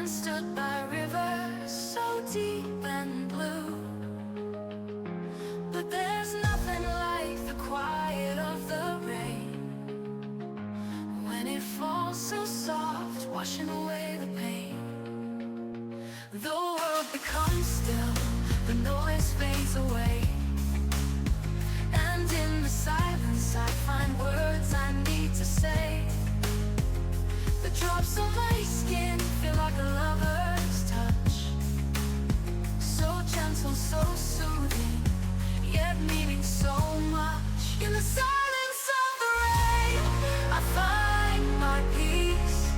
and stood by rivers so deep and blue. But there's nothing like the quiet of the rain, when it falls so soft, washing away the pain. The world becomes still, the noise fades away, and in the silence I find words I need to say. The drops on my skin feel like a lover's touch, so gentle, so soothing, yet meaning so much. In the silence of the rain, I find my peace,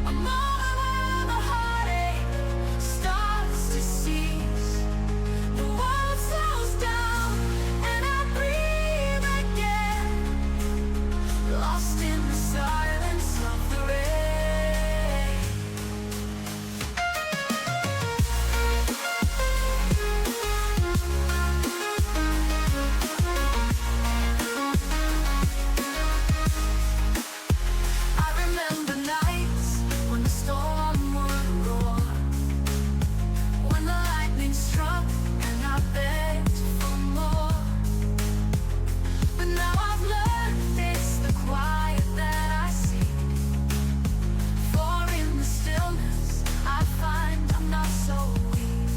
a moment where the heartache starts to cease. The world slows down and I breathe again, lost in the silence of the rain. I remember nights when the storm would roar, when the lightning struck and I begged for more. But now I've learned it's the quiet that I seek, for in the stillness I find I'm not so weak.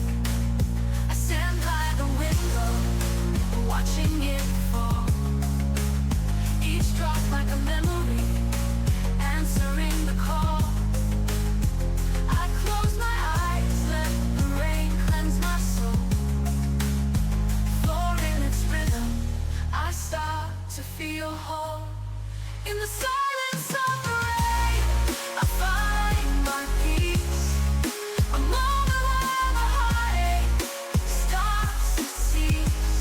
I stand by the window, watching it fall, each drop like a memory, answering the call. I close my eyes, let the rain cleanse my soul, for in its rhythm I start to feel whole. In the silence of the rain, I find my peace, a moment where the heartache starts to cease.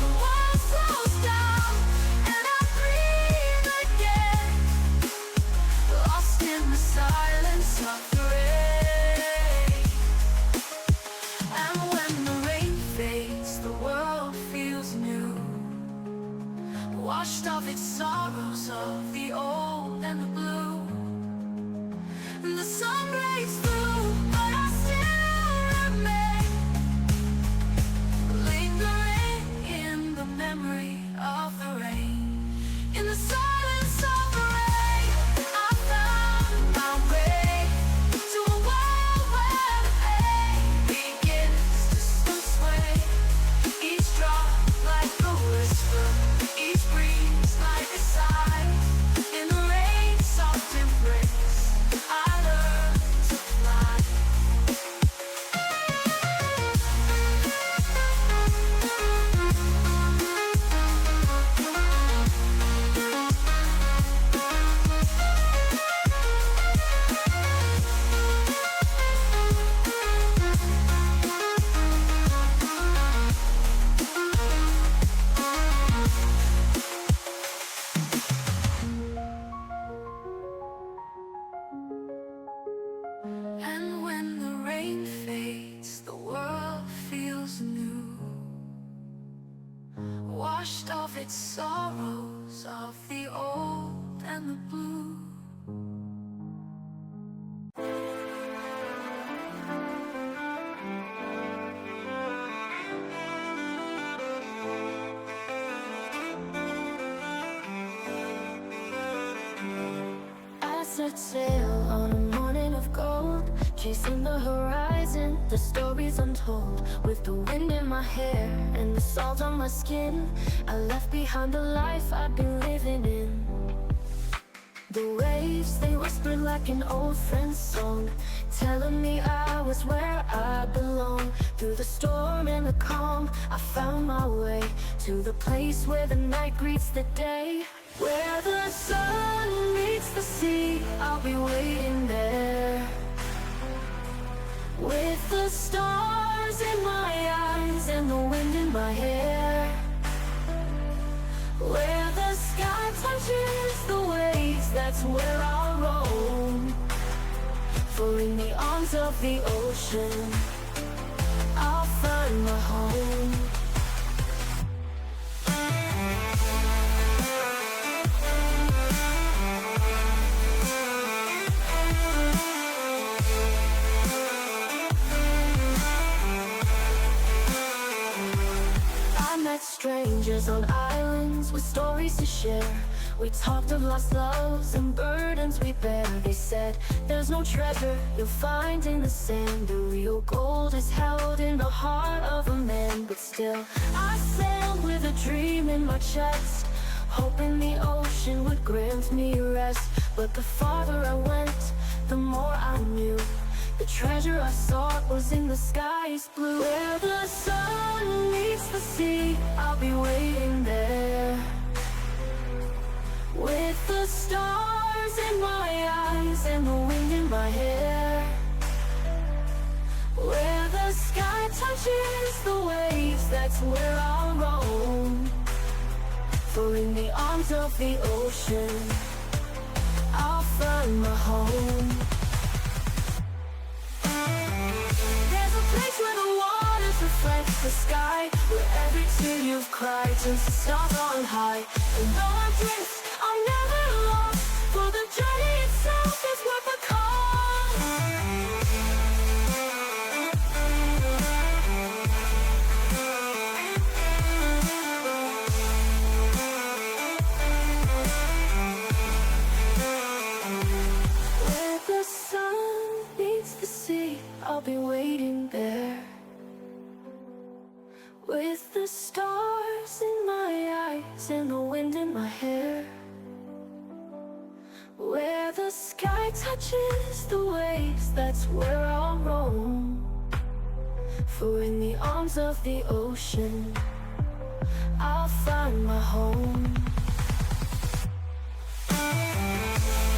The world slows down and I breathe again, lost in the silence of the rain. And when the rain fades, the world feels new, washed off its sorrows of the old and the blue. And the sun breaks through, but I still remain, lingering in the memory of the rain. In the silence of the rain, I found my way to a world where the pain begins to sway. Each drop like a whisper, each breeze like a sigh. In the rain's soft embrace, I learn to fly. And when the rain fades, the world feels new, washed off its sorrows of the old and the blue. I set sail on a morning of gold, chasing the horizon, the stories untold. With the wind in my hair and the salt on my skin, I left behind the life I'd been living in. The waves, they whispered like an old friend's song, telling me I was where I belong. Through the storm and the calm, I found my way to the place where the night greets the day. Where the sun meets the sea, I'll be waiting there, with the stars in my eyes and the wind in my hair. Where the sky touches the waves, that's where I'll roam. For in the arms of the ocean, I'll find my home. Strangers on islands with stories to share. We talked of lost loves and burdens we bear. They said there's no treasure you'll find in the sand. The real gold is held in the heart of a man. But still I sailed with a dream in my chest, hoping the ocean would grant me rest. But the farther I went, the more I knew the treasure I sought was in the sky's blue. Where the sun meets the sea, I'll be waiting there, with the stars in my eyes and the wind in my hair. Where the sky touches the waves, that's where I'll roam. For in the arms of the ocean, I'll find my home. There's a place where the waters reflect the sky, where every tear you've cried turns to stars on high. And though I drift, I'm never lost, for the journey itself is worth the cost. Where the sun meets the sea, I'll be waiting there, with the stars in my eyes and the wind in my hair. Where the sky touches the waves, that's where I'll roam. For in the arms of the ocean, I'll find my home.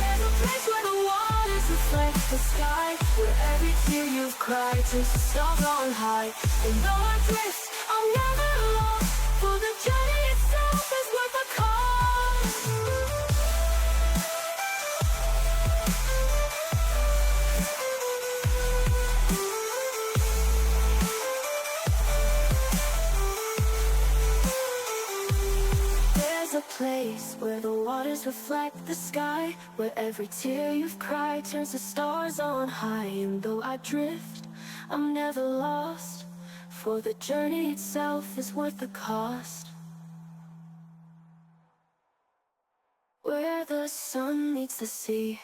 There's a place where the waters reflect the sky, where every tear you've cried turns to stars on high. And though I drift, I'm never lost, for the journey itself is worth the cost. There's a place where the waters reflect the sky, where every tear you've cried turns to stars on high. And though I drift, I'm never lost, for the journey itself is worth the cost. Where the sun meets the sea.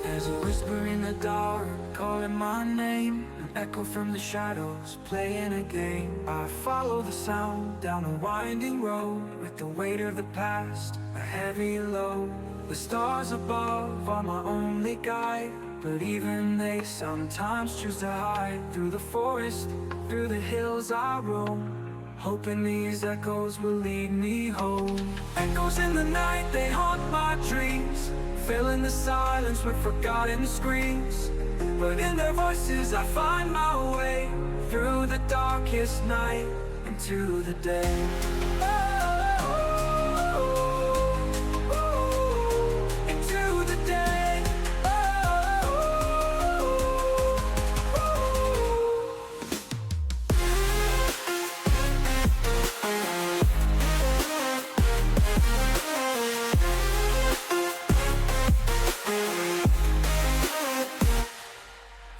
There's a whisper in the dark, calling my name, an echo from the shadows, playing a game. I follow the sound down a winding road, with the weight of the past, a heavy load. The stars above are my only guide, but even they sometimes choose to hide. Through the forest, through the hills I roam, hoping these echoes will lead me home. Echoes in the night, they haunt my dreams, filling the silence with forgotten screams. But in their voices I find my way, through the darkest night into the day. Into the day.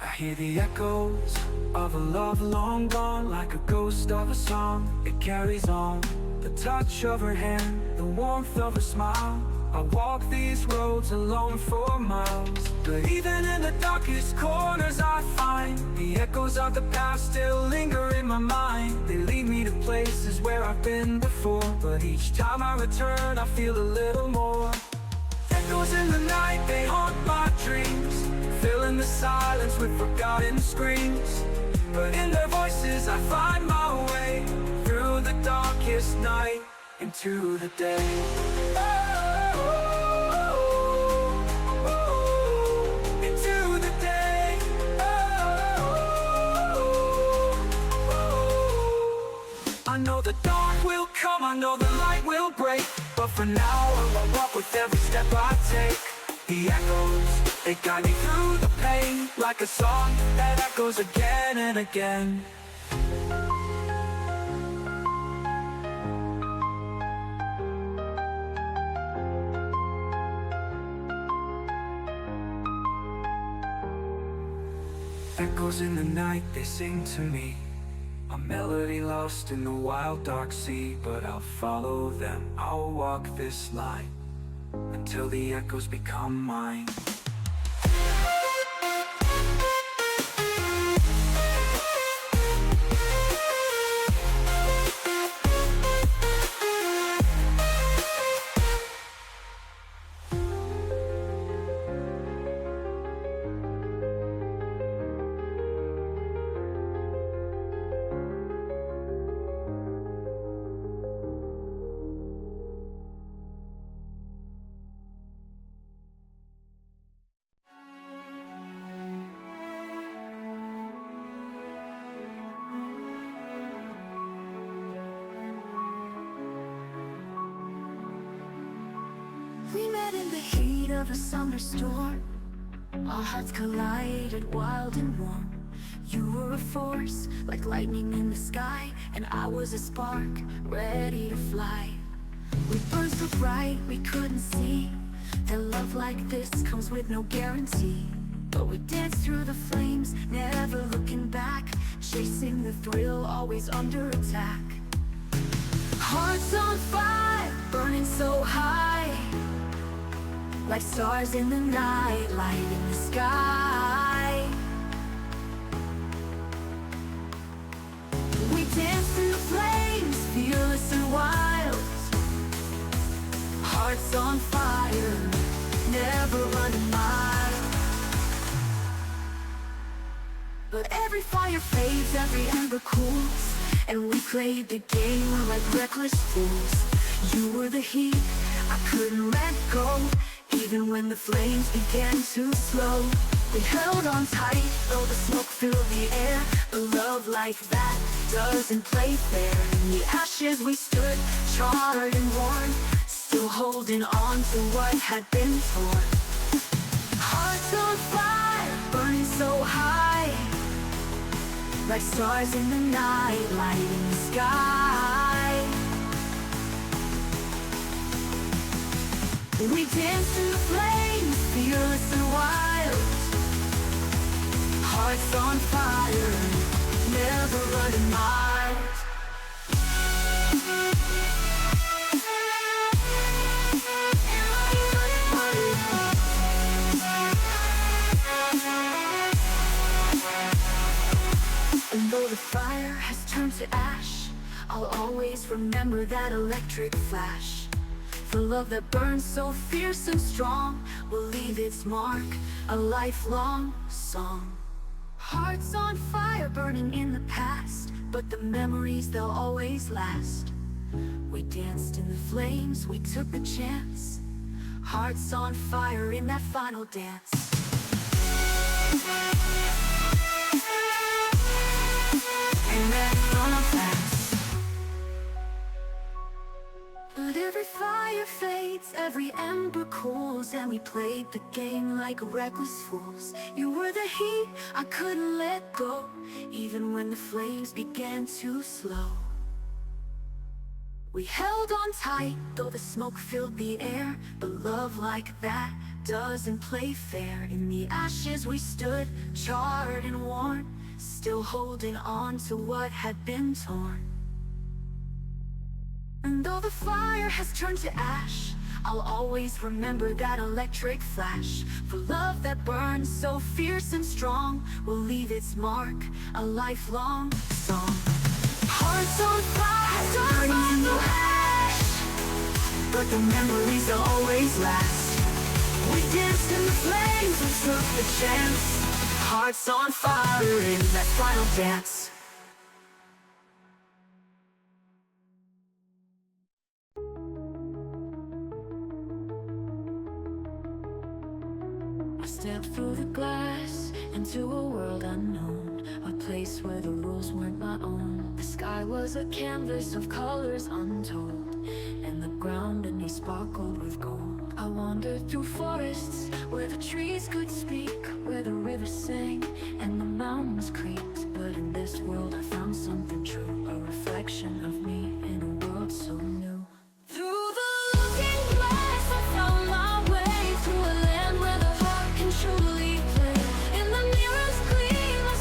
I hear the echoes of a love long gone, like a ghost of a song. It carries on, the touch of her hand, the warmth of her smile. I walk these roads alone for miles, but even in the darkest corners I find the echoes of the past still linger in my mind. They lead me to places where I've been before, but each time I return I feel a little more. Echoes in the night, they haunt my dreams, filling the silence with forgotten screams. But in their voices I find my way, through the darkest night into the day. Into the day. I know the dark will come, I know the light will break, but for now I'll walk with every step I take. The echoes, they guide me through the pain, like a song that echoes again and again. Echoes in the night, they sing to me, a melody lost in the wild dark sea. But I'll follow them, I'll walk this line until the echoes become mine. We met in the heat of a summer storm. Our hearts collided, wild and warm. You were a force, like lightning in the sky, and I was a spark, ready to fly. We burned so bright we couldn't see that love like this comes with no guarantee. But we danced through the flames, never looking back, chasing the thrill, always under attack. Hearts on fire, burning so high, like stars in the night, light in the sky. We dance through the flames, fearless and wild. Hearts on fire, never running mild. But every fire fades, every ember cools, and we played the game like reckless fools. You were the heat, I couldn't let go, even when the flames began to slow. We held on tight, though the smoke filled the air. But love like that doesn't play fair. In the ashes we stood, charred and worn, still holding on to what had been torn. Hearts on fire, burning so high, like stars in the night, light in the sky. We dance through the flames, fearless and wild. Hearts on fire, never running mild. And though the fire has turned to ash, I'll always remember that electric flash. The love that burns so fierce and strong will leave its mark, a lifelong song. Hearts on fire, burning in the past, but the memories, they'll always last. We danced in the flames, we took the chance. Hearts on fire in that final dance. In that final dance. But every fire fades, every ember cools, and we played the game like reckless fools. You were the heat, I couldn't let go, even when the flames began to slow. We held on tight, though the smoke filled the air. But love like that doesn't play fair. In the ashes we stood, charred and worn, still holding on to what had been torn. And though the fire has turned to ash, I'll always remember that electric flash. For love that burns so fierce and strong will leave its mark, a lifelong song. Hearts on fire, burning in the ash, but the memories will always last. We danced in the flames, we took the chance. Hearts on fire in that final dance. I stepped through the glass into a world unknown, a place where the rules weren't my own. The sky was a canvas of colors untold, and the ground beneath sparkled with gold. I wandered through forests where the trees could speak, where the rivers sang and the mountains creaked. But in this world I found something true, a reflection of me in a world so new. Through the looking glass I found my way, through a land where the heart can truly play. In the mirror's gleam I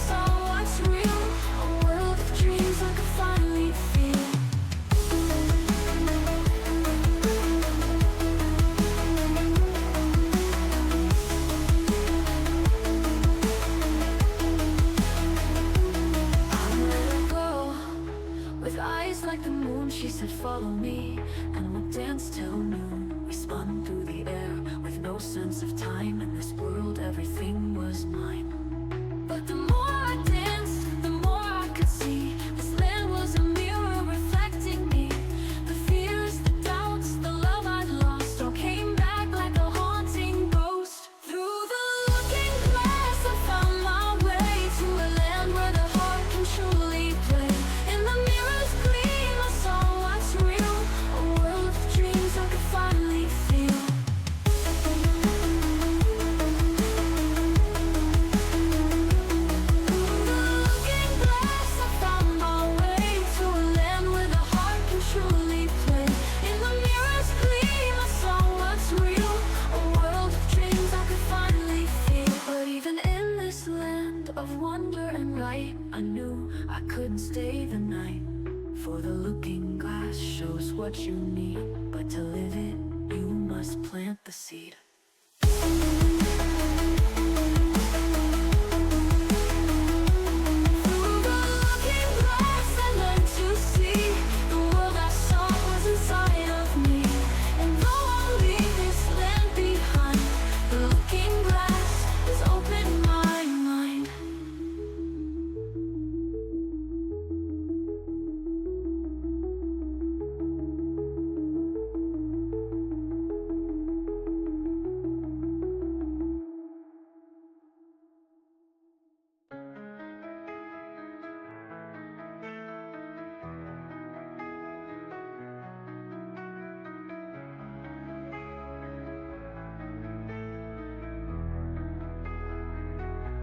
land of wonder and light. I knew I couldn't stay the night, for the looking glass shows what you need, but to live it, you must plant the seed.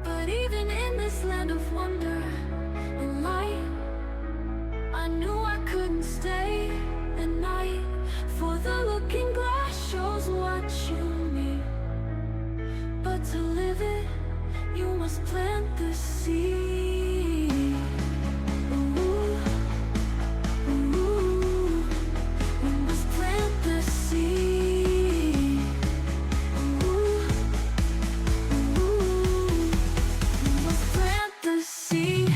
But even in this land of wonder and light, I knew I couldn't stay at night, for the looking glass shows what you need, but to live it, you must plant the seed. Ooh, ooh, you must plant the seed. Ooh, ooh, you must plant the seed.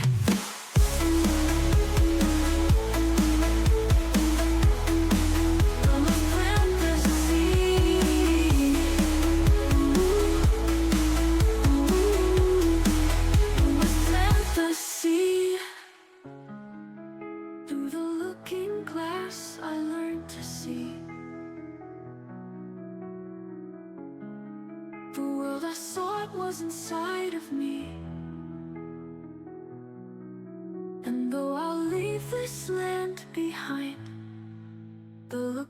Through the looking glass, I learned to see the world I saw, it was inside of me. And though I'll leave this land behind, the look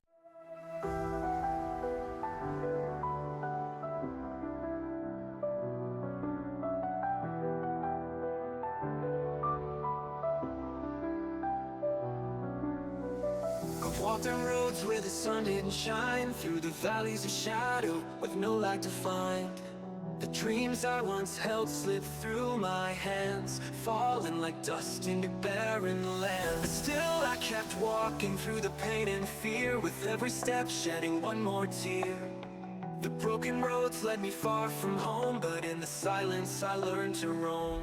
I've walked on roads where the sun didn't shine, through the valleys of shadow with no light to find. The dreams I once held slipped through my hands, falling like dust into barren land. But still I kept walking through the pain and fear, with every step shedding one more tear. The broken roads led me far from home, but in the silence I learned to roam.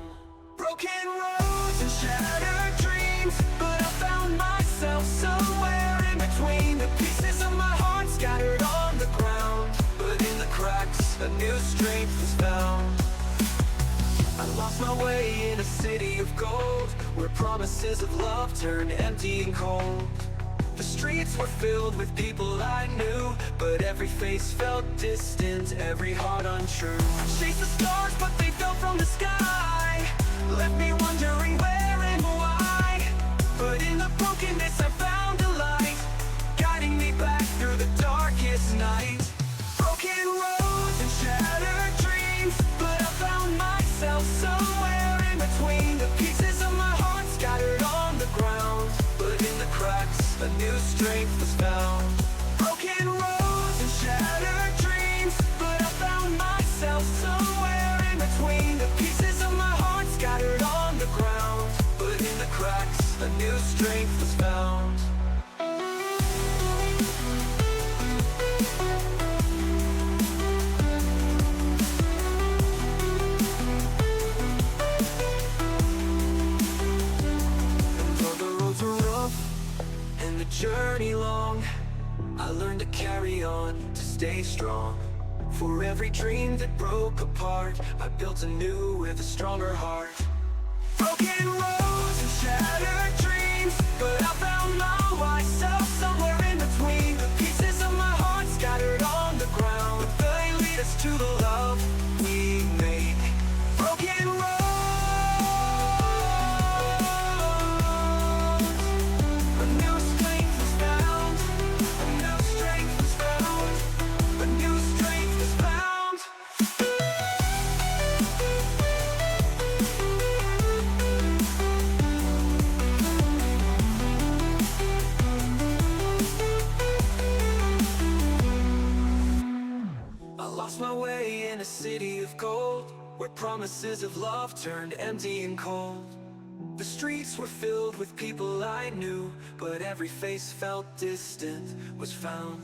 Broken roads and shattered dreams, but I found myself somewhere in between. The pieces of my heart scattered on the ground, but in the cracks a new strength was found. I lost my way in a city of gold, where promises of love turned empty and cold. The streets were filled with people I knew, but every face felt distant, every heart untrue. I chased the stars, but they fell from the sky, left me wondering where and why. But in the brokenness I found a light, guiding me back through the darkest night. Broken roads and shattered dreams, but I found myself somewhere in between. The pieces of my heart scattered on the ground, but in the cracks a new strength was found. Broken roads and shattered dreams, but I found myself somewhere in between. The pieces of my heart scattered on the ground, but in the cracks a new strength was found. And though the roads were rough and the journey long, I learned to carry on, to stay strong. For every dream that broke apart, I built a new with a stronger heart. Broken roads and shattered dreams, but I found myself somewhere in between. The pieces of my heart scattered on the ground, but they lead us to the love we made. Broken roads, a new strength was found, a new strength was found, a new strength was found. where promises of love turned empty and cold. The streets were filled with people I knew, but every face felt distant, was found.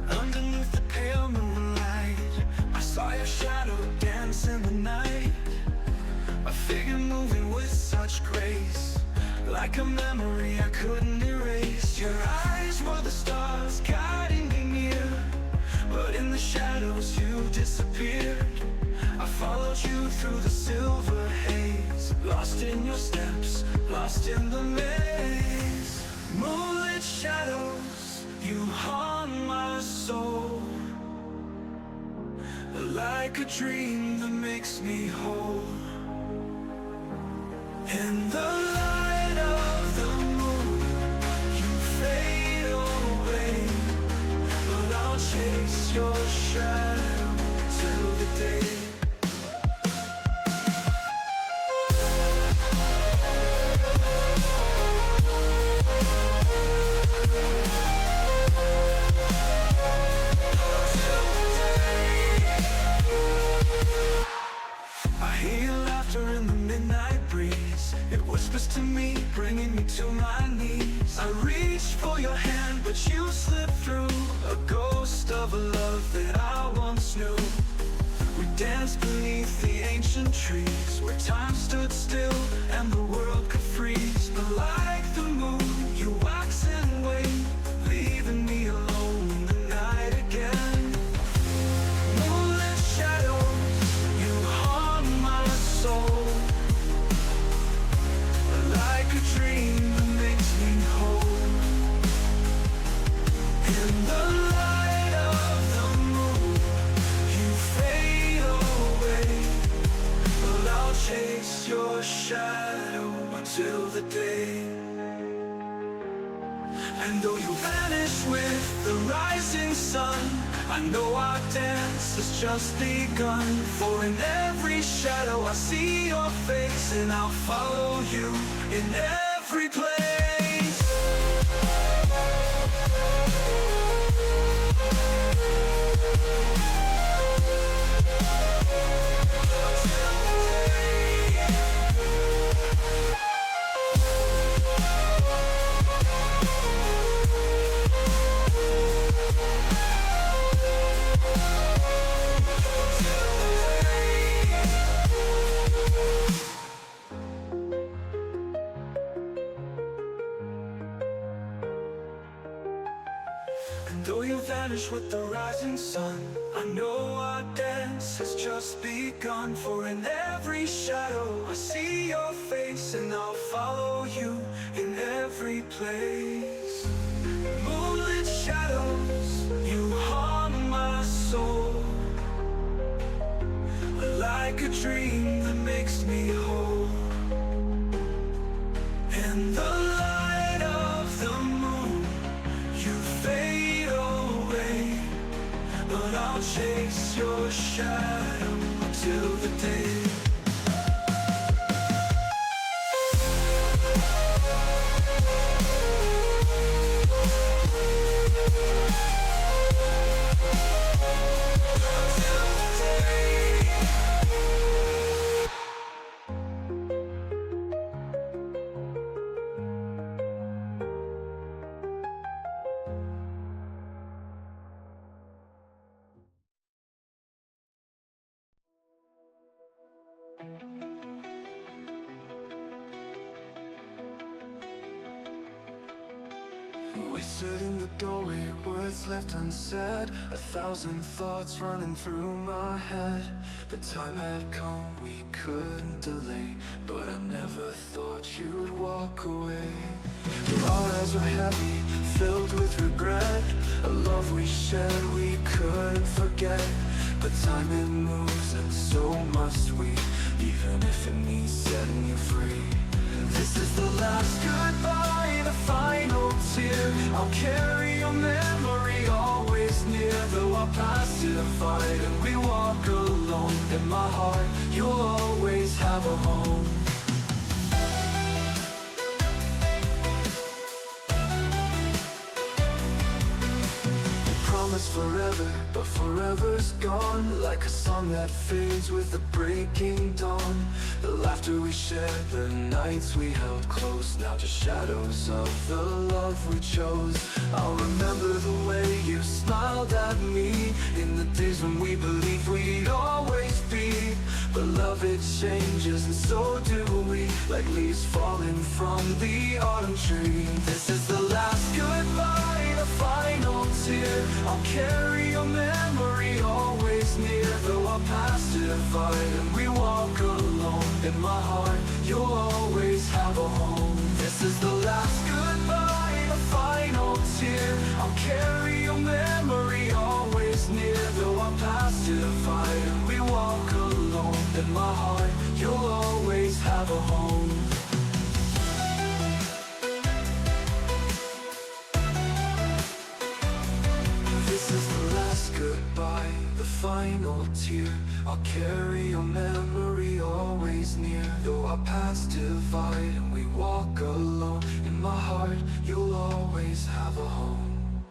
Underneath the pale moonlight, I saw your shadow dance in the night. A figure moving with such grace, like a memory I couldn't erase. Your eyes were the stars guiding me near, but in the shadows you disappeared. I followed you through the silver haze, lost in your steps, lost in the maze. Moonlit shadows, you haunt my soul, like a dream that makes me whole. In the light of the moon, you fade away, but I'll chase your shadow till the day. I hear laughter in the midnight breeze. It whispers to me, bringing me to my knees. I reach for your hand, but you slip through, a ghost of a love that I once knew. We danced beneath the ancient trees, where time stood still and the world could freeze. But like the moon, you wax and wane, leaving me alone in the night again. Moonlit shadows, you haunt my soul, like a dream that makes me whole. In the light of the moon, you fade away, but I'll chase your shadow until the day. And though you vanish with the rising sun, I know our dance has just begun. For in every shadow I see your face, and I'll follow you in every place. And though you vanish with the rising sun, I know our dance has just begun. For in every shadow I see your face, and I'll follow you in every place. Moonlit shadows, you haunt my soul, like a dream that makes me whole. In the light of the moon, you fade away, but I'll chase your shadow till the day. We stood in the doorway, words left unsaid, 1,000 thoughts running through my head. The time had come, we couldn't delay, but I never thought you'd walk away. Our eyes were heavy, filled with regret, a love we shared we couldn't forget. But time it moves and so must we, even if it means setting you free. This is the last goodbye, the final tear. I'll carry your memory always near, though our past divide and we walk alone. In my heart, you'll always have a home. Promise forever, but forever's gone, like a song that fades with the breaking dawn. The laughter we shared, the nights we held close, now just shadows of the love we chose. I'll remember the way you smiled at me in the days when we believed we'd always be. But love, it changes, and so do we, like leaves falling from the autumn tree. This is the last goodbye, the final tear. I'll carry your memory always near. Though our past divide and we walk alone, in my heart you'll always have a home. This is the last goodbye, the final tear. I'll carry your memory always near. Though our past divide and we walk alone, in my heart you'll always have a home. This is the last goodbye, the final tear. I'll carry your memory always near. Though our paths divide and we walk alone, in my heart you'll always have a home.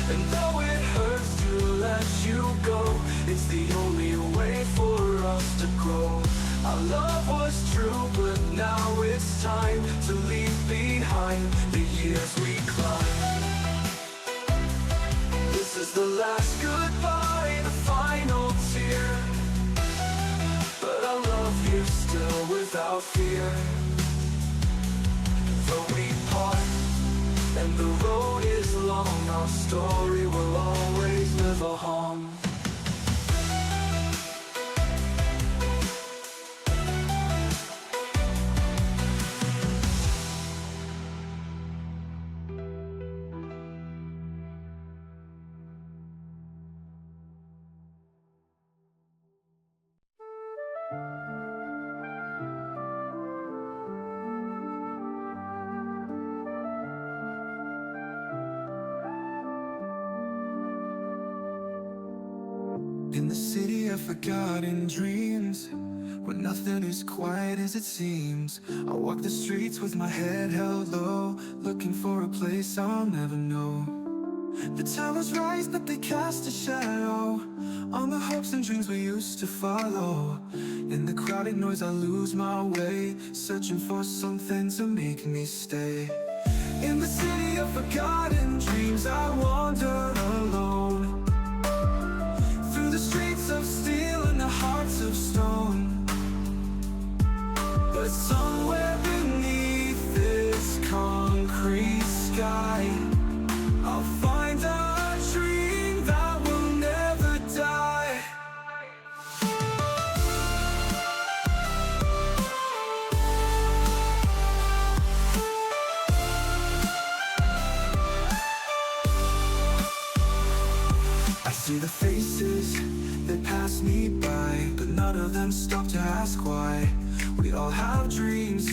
And though it hurts to let you go, it's the only way for us to grow. Our love was true, but now it's time to leave behind the years we climbed. This is the last goodbye, the final tear. But I love you still without fear. Though we part and the road is long, our story will always live on. In the city of forgotten dreams, where nothing is quite as it seems, I walk the streets with my head held low, looking for a place I'll never know. The towers rise, but they cast a shadow on the hopes and dreams we used to follow. In the crowded noise I lose my way, searching for something to make me stay. In the city of forgotten dreams I wander alone, through the streets of steel and the hearts of stone. But somewhere beneath this concrete sky, I'll find a dream that will never die. I see the faces that pass me by, but none of them stop to ask why. We all have dreams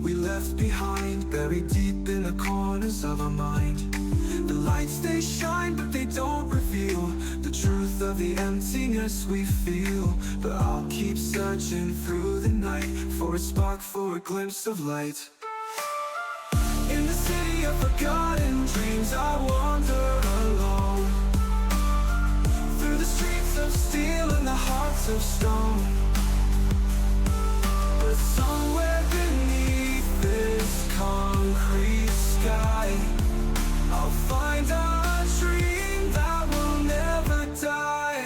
we left behind, buried deep in the corners of our mind. The lights, they shine, but they don't reveal the truth of the emptiness we feel. But I'll keep searching through the night for a spark, for a glimpse of light. In the city of forgotten dreams I wander alone, through the streets of steel and the hearts of stone. But somewhere beneath this concrete sky, I'll find a dream that will never die.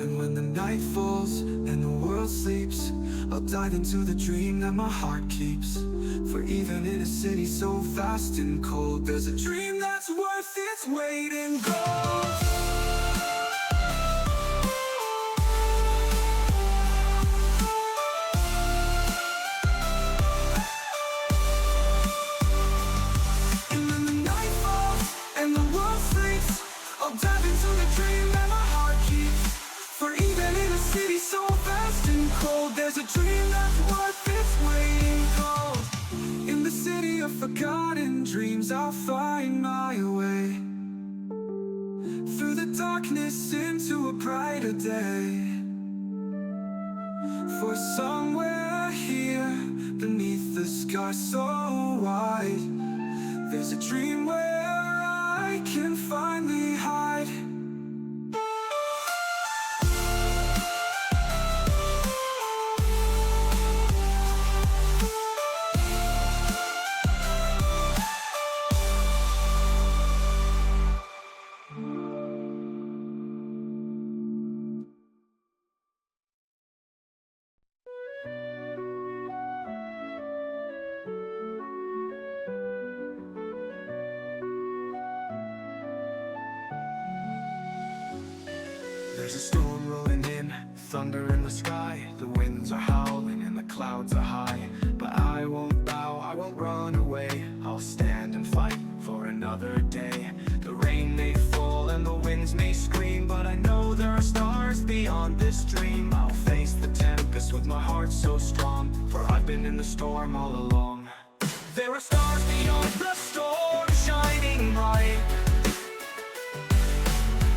And when the night falls and the world sleeps, I'll dive into the dream that my heart keeps. For even in a city so vast and cold, there's a dream that's worth its weight in gold. And when the night falls and the world sleeps, I'll dive into the dream that my heart keeps. For even of forgotten dreams, I'll find my way through the darkness into a brighter day. For somewhere here, beneath the sky so wide, there's a dream where I can finally hide. There's a storm rolling in, thunder in the sky. The winds are howling and the clouds are high. But I won't bow, I won't run away. I'll stand and fight for another day. The rain may fall and the winds may scream, but I know there are stars beyond this dream. I'll face the tempest with my heart so strong, for I've been in the storm all along. There are stars beyond the storm shining bright,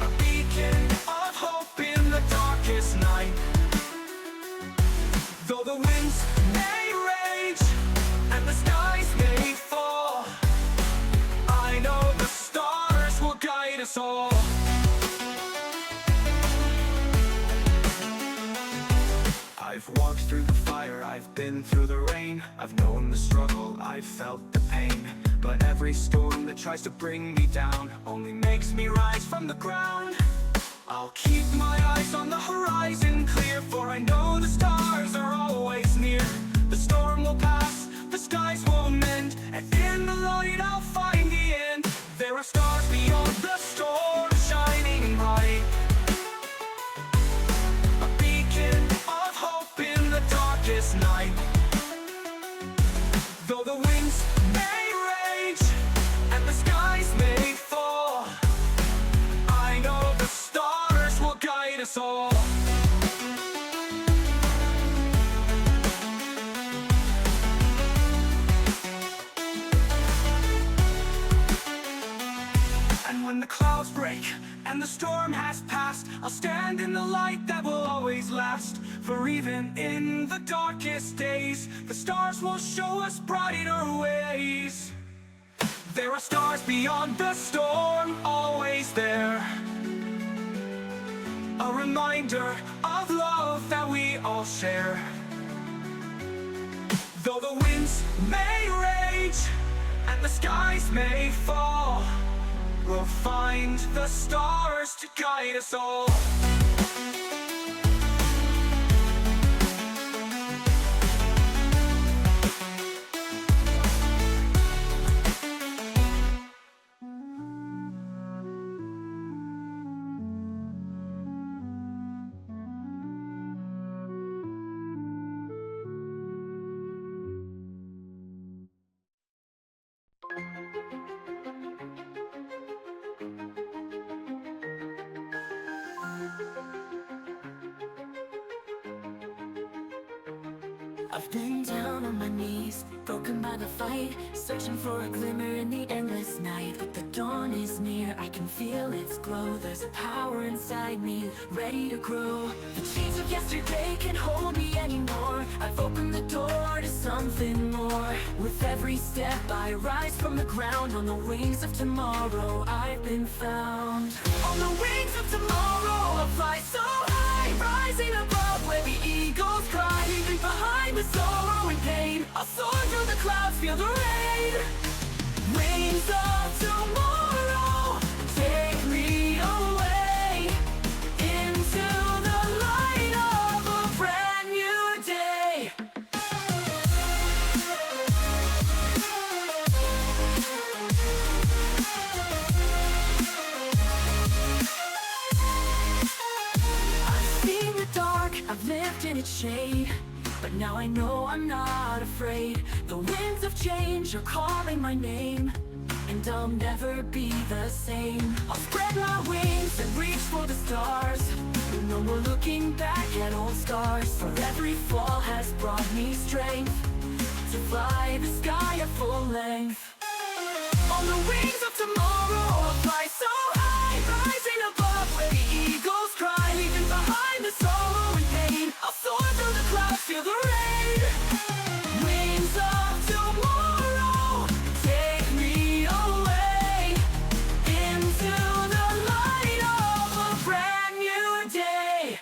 a beacon of hope in the darkest night. Though the winds may rage and the skies may fall, I know the stars will guide us all. I've walked through the fire, I've been through the rain. I've known the struggle, I've felt the pain. But every storm that tries to bring me down only makes me rise from the ground. I'll keep my eyes on the horizon clear, for I know the stars are always near. The storm will pass, the skies will mend, and in the light I'll find the end. There are stars beyond the storm shining bright, a beacon of hope in the darkest night. Though the winds may rage and the skies may fall, I know the stars will guide us all. And when the clouds break and the storm has passed, I'll stand in the light that will always last. For even in the darkest days, the stars will show us brighter ways. There are stars beyond the storm, always there, a reminder of love that we all share. Though the winds may rage and the skies may fall, we'll find the stars to guide us all. I've been down on my knees, broken by the fight, searching for a glimmer in the endless night. But the dawn is near, I can feel its glow. There's a power inside me, ready to grow. The chains of yesterday can't hold me anymore. I've opened the door to something more. With every step I rise from the ground. On the wings of tomorrow I've been found. On the wings of tomorrow I'll fly so high, rising above where the eagles cry. Leaving behind the sorrow and pain, I'll soar through the clouds, feel the rain. Wings of tomorrow, take me away into the light of a brand new day. I've seen the dark, I've lived in its shade, but now I know I'm not afraid. The winds of change are calling my name, and I'll never be the same. I'll spread my wings and reach for the stars. No more looking back at old scars, for every fall has brought me strength. to fly the sky at full length. On the wings of tomorrow, I'll fly so high, rising above where the eagles cry, leaving behind the sorrow and pain. I'll soar through the clouds, feel the rain. Wings of tomorrow, take me away into the light of a brand new day.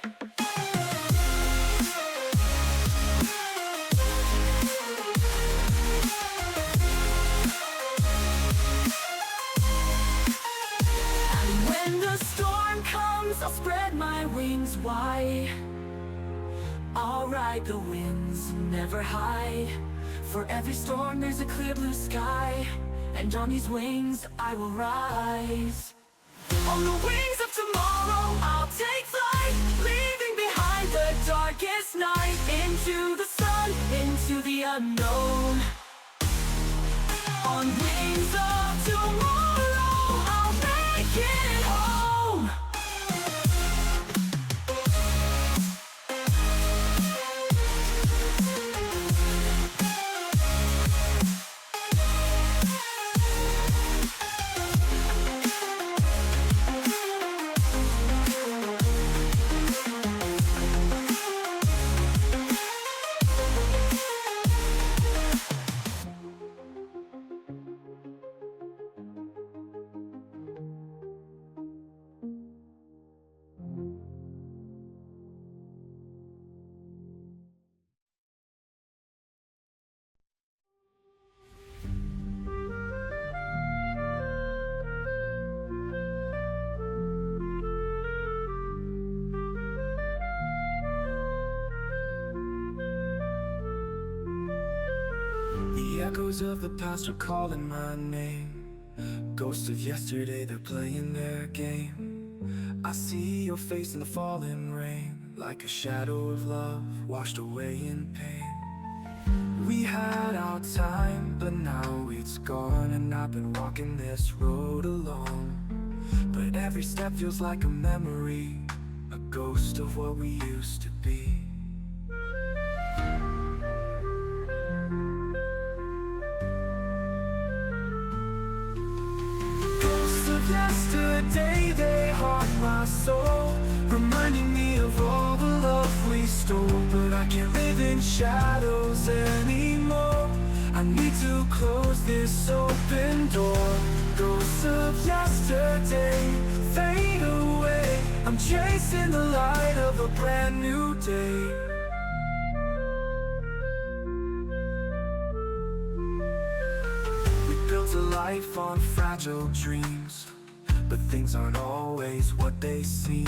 And when the storm comes, I'll spread my wings wide. I'll ride the winds, never hide. For every storm there's a clear blue sky, and on these wings I will rise. On the wings of tomorrow I'll take flight, leaving behind the darkest night, into the sun, into the unknown. On wings of tomorrow I'll make it home. The echoes of the past are calling my name. Ghosts of yesterday, they're playing their game. I see your face in the falling rain, like a shadow of love washed away in pain. We had our time, but now it's gone, and I've been walking this road alone. But every step feels like a memory, a ghost of what we used to be. Yesterday they haunt my soul, reminding me of all the love we stole. But I can't live in shadows anymore, I need to close this open door. Ghosts of yesterday fade away, I'm chasing the light of a brand new day. We built a life on fragile dreams, but things aren't always what they seem.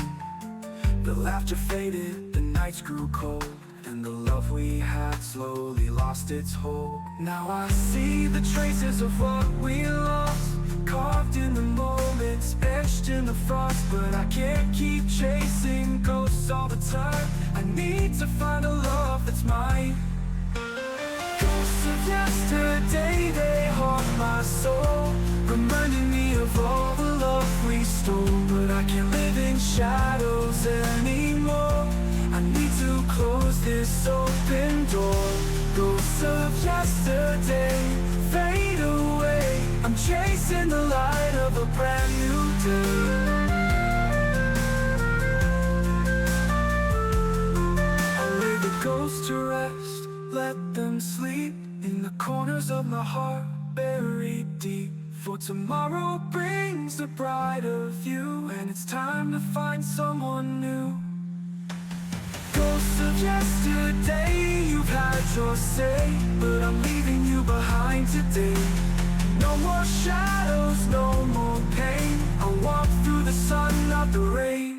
The laughter faded, the nights grew cold, and the love we had slowly lost its hold. Now I see the traces of what we lost, carved in the moments, etched in the frost. But I can't keep chasing ghosts all the time, I need to find a love that's mine. Ghosts of yesterday, they haunt my soul, reminding me of all the love we stole. But I can't live in shadows anymore, I need to close this open door. Ghosts of yesterday fade away, I'm chasing the light of a brand new day. I'll lay the ghosts to rest, let them sleep in the corners of my heart, buried deep. For tomorrow brings the brighter view, and it's time to find someone new. Ghosts of yesterday, you've had your say, but I'm leaving you behind today. No more shadows, no more pain, I'll walk through the sun, not the rain.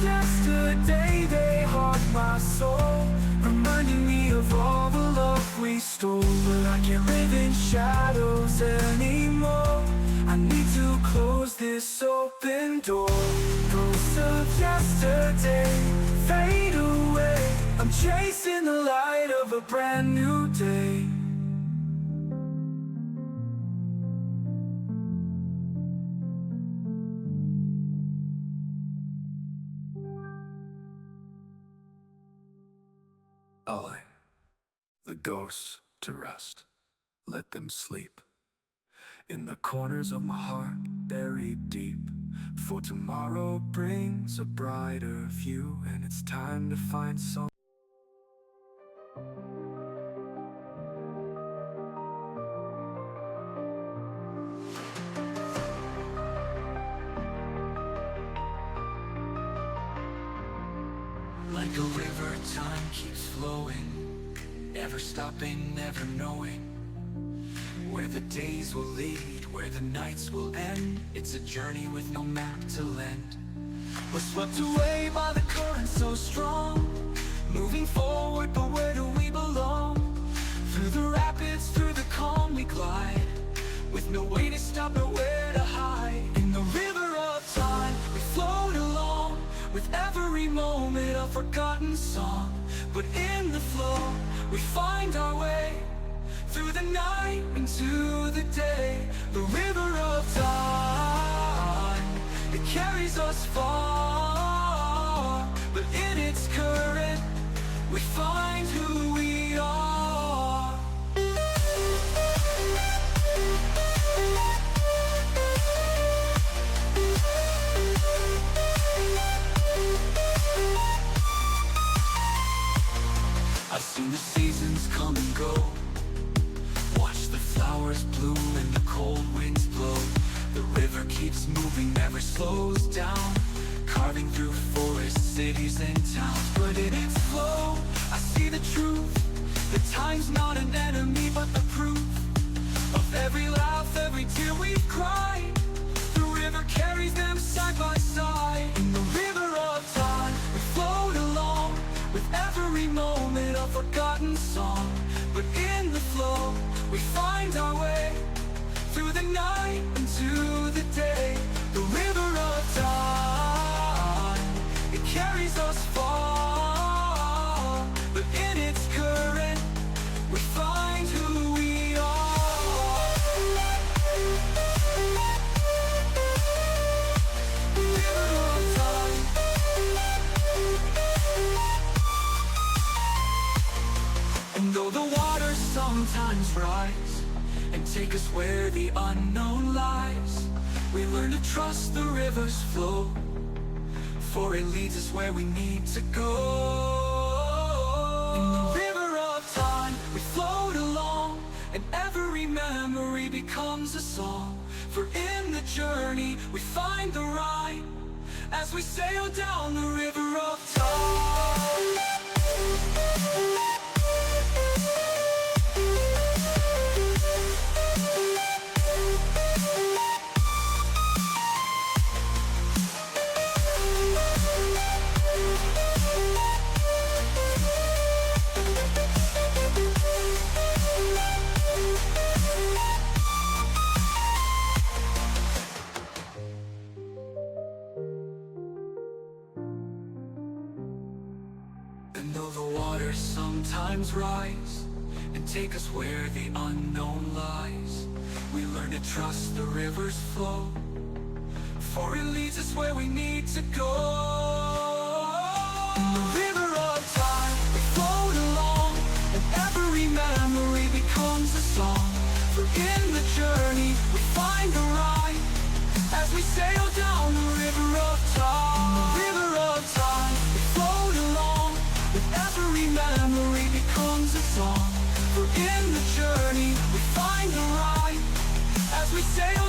Yesterday they haunt my soul, reminding me of all the love we stole. But I can't live in shadows anymore. I need to close this open door. Ghosts of yesterday fade away. I'm chasing the light of a brand new day. I'll lay the ghosts to rest, let them sleep in the corners of my heart, buried deep. For tomorrow brings a brighter view, and it's time to find some. Like a river, time keeps flowing, never stopping, never knowing where the days will lead, where the nights will end. It's a journey with no map to lend. We're swept away by the current so strong, moving forward, but where do we belong? Through the rapids, through the calm we glide, with no way to stop, nowhere to hide. In the river of time, we float along, with every moment a forgotten song. But in the flow, we find our way, through the night into the day. The river of time, it carries us far, but in its current, we find who we are. I've seen the seasons come and go, watch the flowers bloom and the cold winds blow. The river keeps moving, never slows down, carving through forests, cities and towns. But in its flow, I see the truth, that time's not an enemy but the proof of every laugh, every tear we've cried. The river carries them side by side. In the river of time, we float along, with every moment a forgotten song. But in the flow, we find our way, through the night into the day. The river of time, it carries us far, but in its current, we find who we are. River of time. And though the waters sometimes rise and take us where the unknown lies, we learn to trust the river's flow, for it leads us where we need to go. In the river of time, we float along, and every memory becomes a song. For in the journey, we find the rhyme, as we sail down the river of time. And though the waters sometimes rise and take us where the unknown lies, we learn to trust the river's flow, for it leads us where we need to go. In the river of time, we float along, and every memory becomes a song. For in the journey, we find the rhyme, as we sail down the river of time. In the river of time, we float along, with every memory becomes a song. For in the journey, we find the rhyme, as we sail